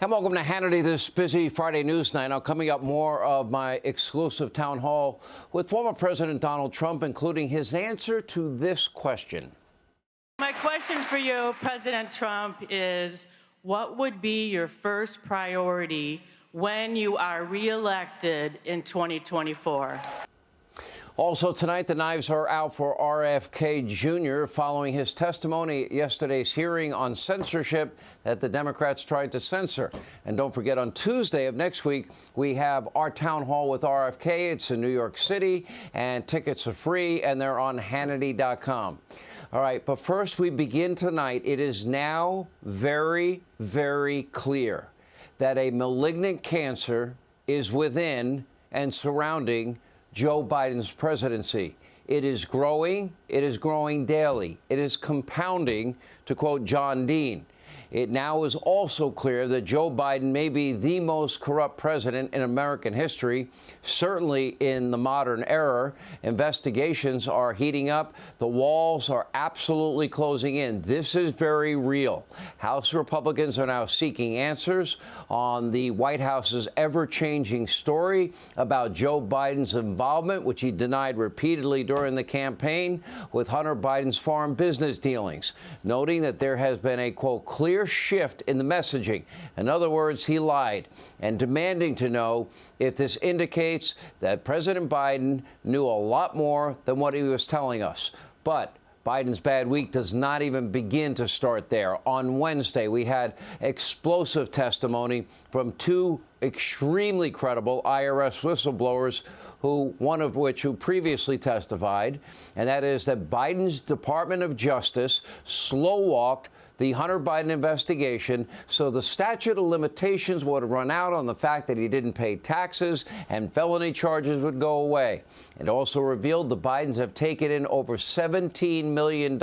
And welcome to Hannity this busy Friday news night. Now, coming up, more of my exclusive town hall with former President Donald Trump, including his answer to this question. My question for you, President Trump, is what would be your first priority when you are reelected in 2024? Also tonight, the knives are out for RFK Jr. following his testimony at yesterday's hearing on censorship that the Democrats tried to censor. And don't forget, on Tuesday of next week, we have our town hall with RFK. It's in New York City, and tickets are free, and they're on Hannity.com. All right, but first we begin tonight. It is now very, very clear that a malignant cancer is within and surrounding Joe Biden's presidency. It is growing daily. It is compounding, to quote John Dean. It now is also clear that Joe Biden may be the most corrupt president in American history, certainly in the modern era. Investigations are heating up. The walls are absolutely closing in. This is very real. House Republicans are now seeking answers on the White House's ever-changing story about Joe Biden's involvement, which he denied repeatedly during the campaign, with Hunter Biden's foreign business dealings, noting that there has been a, quote, clear shift in the messaging. In other words, he lied, and demanding to know if this indicates that President Biden knew a lot more than what he was telling us. But Biden's bad week does not even begin to start there. On Wednesday, we had explosive testimony from two extremely credible IRS whistleblowers, one of which previously testified, and that is that Biden's Department of Justice slow-walked the Hunter Biden investigation, so the statute of limitations would run out on the fact that he didn't pay taxes and felony charges would go away. It also revealed the Bidens have taken in over $17 million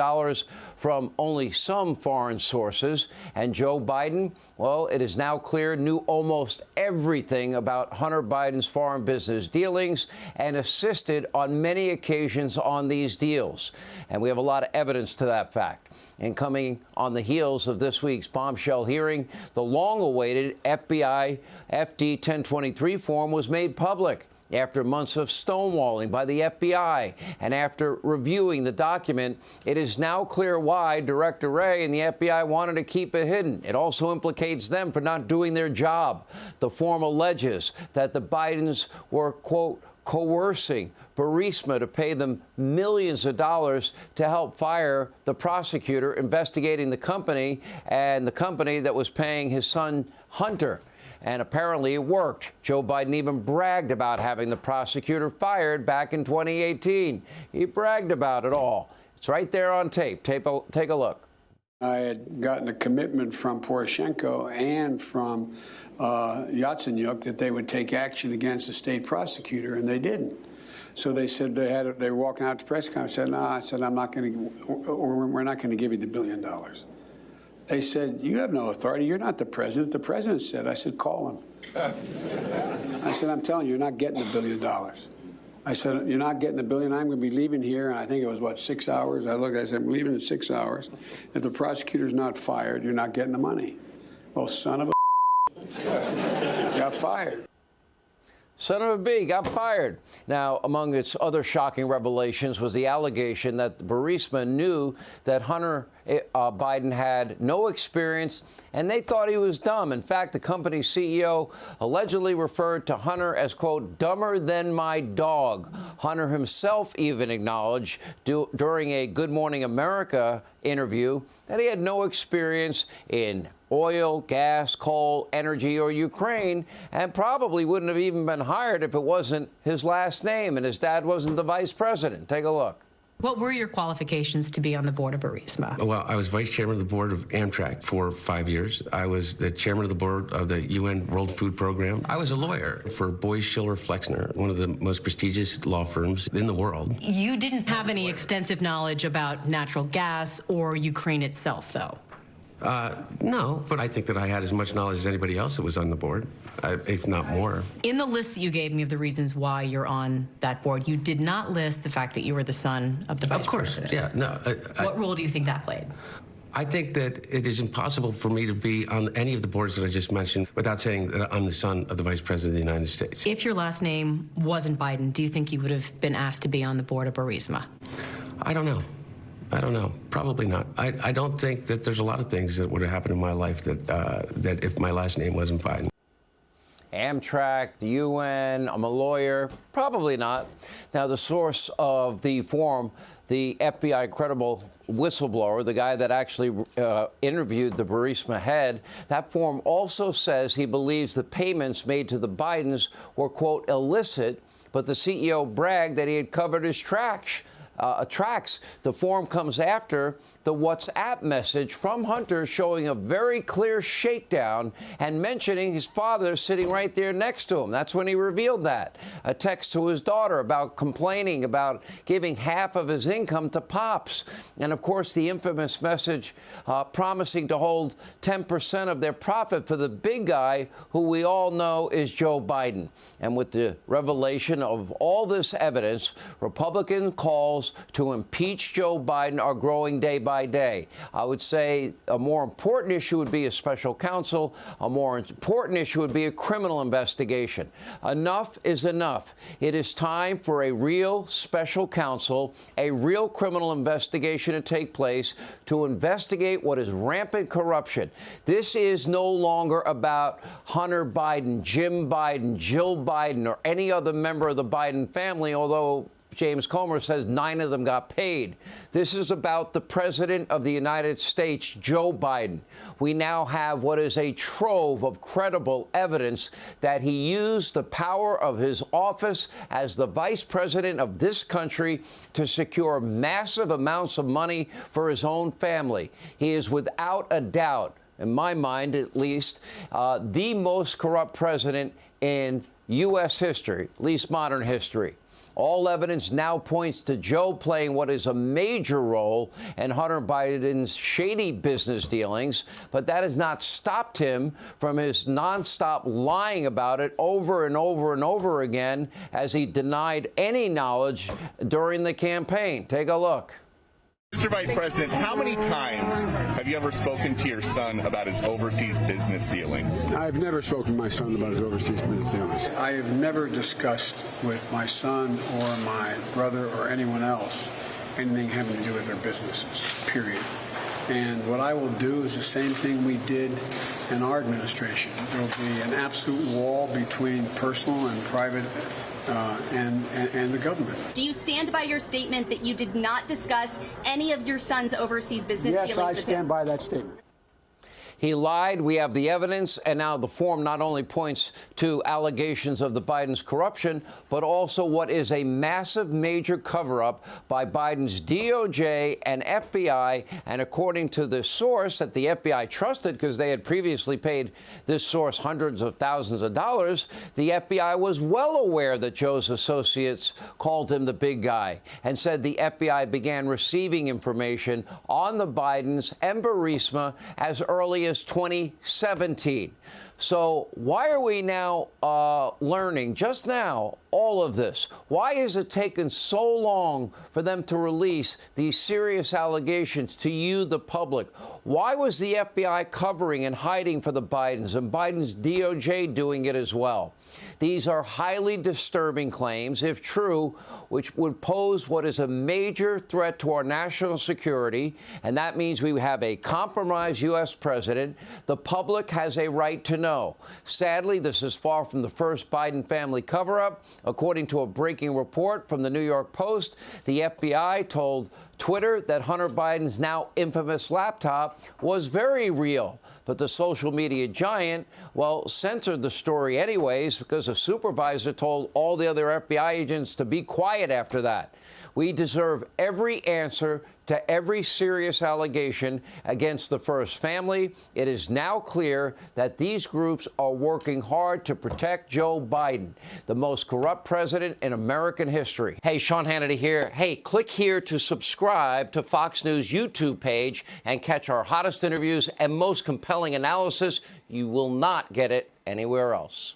from only some foreign sources, and Joe Biden, well, it is now clear, knew almost everything about Hunter Biden's foreign business dealings and assisted on many occasions on these deals. And we have a lot of evidence to that fact. And coming on the heels of this week's bombshell hearing, the long-awaited FBI FD 1023 form was made public after months of stonewalling by the FBI. And after reviewing the document, it is now clear why Director Wray and the FBI wanted to keep it hidden. It also implicates them for not doing their job. The form alleges that the Bidens were, quote, coercing Burisma to pay them millions of dollars to help fire the prosecutor investigating the company, and the company that was paying his son Hunter. And apparently it worked. Joe Biden even bragged about having the prosecutor fired back in 2018. He bragged about it all. It's right there on tape. Take a look. I had gotten a commitment from Poroshenko and from Yatsenyuk that they would take action against the state prosecutor, and they didn't. So they said they were walking out to press conference. I said, no, I'm not going to, we're not going to give you the $1 billion. They said, you have no authority. You're not the president. The president said. I said, call him. I said, I'm telling you, you're not getting the $1 billion. I said, you're not getting the $1 billion. I'm going to be leaving here. And I think it was, what, 6 hours? I said, I'm leaving in 6 hours. If the prosecutor's not fired, you're not getting the money. Well, son of a got fired. Son of a B got fired. Now, among its other shocking revelations was the allegation that Burisma knew that Hunter Biden had no experience, and they thought he was dumb. In fact, the company's CEO allegedly referred to Hunter as, quote, dumber than my dog. Hunter himself even acknowledged during a Good Morning America interview that he had no experience in oil, gas, coal, energy, or Ukraine, and probably wouldn't have even been hired if it wasn't his last name and his dad wasn't the vice president. Take a look. What were your qualifications to be on the board of Burisma? Well, I was vice chairman of the board of Amtrak for 5 years. I was the chairman of the board of the UN World Food Program. I was a lawyer for Boies Schiller Flexner, one of the most prestigious law firms in the world. You didn't have any extensive knowledge about natural gas or Ukraine itself, though? No, but I think that I had as much knowledge as anybody else that was on the board, if not more. In the list that you gave me of the reasons why you're on that board, you did not list the fact that you were the son of the vice president. Of course, yeah. No. What role do you think that played? I think that it is impossible for me to be on any of the boards that I just mentioned without saying that I'm the son of the Vice President of the United States. If your last name wasn't Biden, do you think you would have been asked to be on the board of Burisma? I don't know. I don't know. Probably not. I don't think that there's a lot of things that would have happened in my life that if my last name wasn't Biden. Amtrak, the UN, I'm a lawyer. Probably not. Now, the source of the form, the FBI credible whistleblower, the guy that actually interviewed the Burisma head, that form also says he believes the payments made to the Bidens were, quote, illicit, but the CEO bragged that he had covered his tracks. The form comes after the WhatsApp message from Hunter showing a very clear shakedown and mentioning his father sitting right there next to him. That's when he revealed that. A text to his daughter about complaining about giving half of his income to Pops. And, of course, the infamous message promising to hold 10% of their profit for the big guy who we all know is Joe Biden. And with the revelation of all this evidence, Republican calls to impeach Joe Biden are growing day by day. I would say a more important issue would be a special counsel. A more important issue would be a criminal investigation. Enough is enough. It is time for a real special counsel, a real criminal investigation to take place to investigate what is rampant corruption. This is no longer about Hunter Biden, Jim Biden, Jill Biden, or any other member of the Biden family, although James Comer says 9 of them got paid. This is about the President of the United States, Joe Biden. We now have what is a trove of credible evidence that he used the power of his office as the Vice President of this country to secure massive amounts of money for his own family. He is without a doubt, in my mind at least, the most corrupt president in U.S. history, at least modern history. All evidence now points to Joe playing what is a major role in Hunter Biden's shady business dealings, but that has not stopped him from his nonstop lying about it over and over and over again as he denied any knowledge during the campaign. Take a look. Mr. Vice President, how many times have you ever spoken to your son about his overseas business dealings? I've never spoken to my son about his overseas business dealings. I have never discussed with my son or my brother or anyone else anything having to do with their businesses, period. And what I will do is the same thing we did in our administration. There will be an absolute wall between personal and private and the government. Do you stand by your statement that you did not discuss any of your son's overseas business dealings with him? Yes, I stand by that statement. He lied. We have the evidence. And now the form not only points to allegations of the Biden's corruption, but also what is a massive major cover-up by Biden's DOJ and FBI. And according to the source that the FBI trusted, because they had previously paid this source hundreds of thousands of dollars, the FBI was well aware that Joe's associates called him the big guy and said the FBI began receiving information on the Bidens and Burisma as early as 2017. So why are we now learning just now all of this? Why has it taken so long for them to release these serious allegations to you, the public? Why was the FBI covering and hiding for the Bidens and Biden's DOJ doing it as well? These are highly disturbing claims, if true, which would pose what is a major threat to our national security, and that means we have a compromised U.S. president. The public has a right to know. Sadly, this is far from the first Biden family cover-up. According to a breaking report from the New York Post, the FBI told Twitter that Hunter Biden's now infamous laptop was very real. But the social media giant, well, censored the story anyways because a supervisor told all the other FBI agents to be quiet after that. We deserve every answer to every serious allegation against the First Family. It is now clear that these groups are working hard to protect Joe Biden, the most corrupt president in American history. Hey, Sean Hannity here. Hey, click here to subscribe to Fox News YouTube page and catch our hottest interviews and most compelling analysis. You will not get it anywhere else.